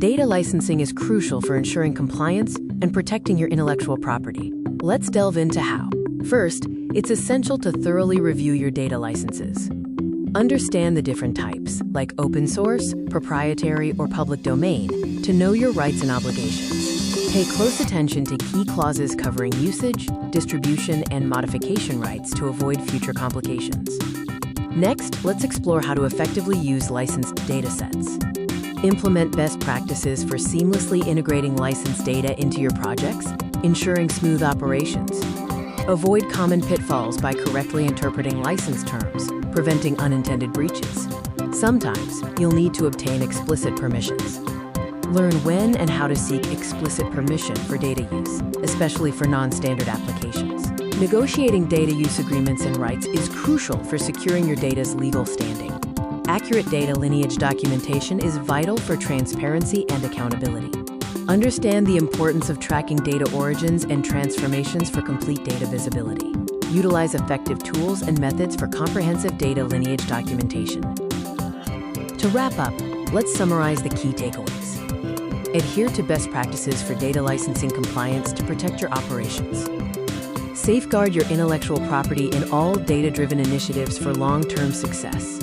Data licensing is crucial for ensuring compliance and protecting your intellectual property. Let's delve into how. First, it's essential to thoroughly review your data licenses. Understand the different types, like open source, proprietary, or public domain, to know your rights and obligations. Pay close attention to key clauses covering usage, distribution, and modification rights to avoid future complications. Next, let's explore how to effectively use licensed datasets. Implement best practices for seamlessly integrating licensed data into your projects, ensuring smooth operations. Avoid common pitfalls by correctly interpreting license terms, preventing unintended breaches. Sometimes, you'll need to obtain explicit permissions. Learn when and how to seek explicit permission for data use, especially for non-standard applications. Negotiating data use agreements and rights is crucial for securing your data's legal standing. Accurate data lineage documentation is vital for transparency and accountability. Understand the importance of tracking data origins and transformations for complete data visibility. Utilize effective tools and methods for comprehensive data lineage documentation. To wrap up, let's summarize the key takeaways. Adhere to best practices for data licensing compliance to protect your operations. Safeguard your intellectual property in all data-driven initiatives for long-term success.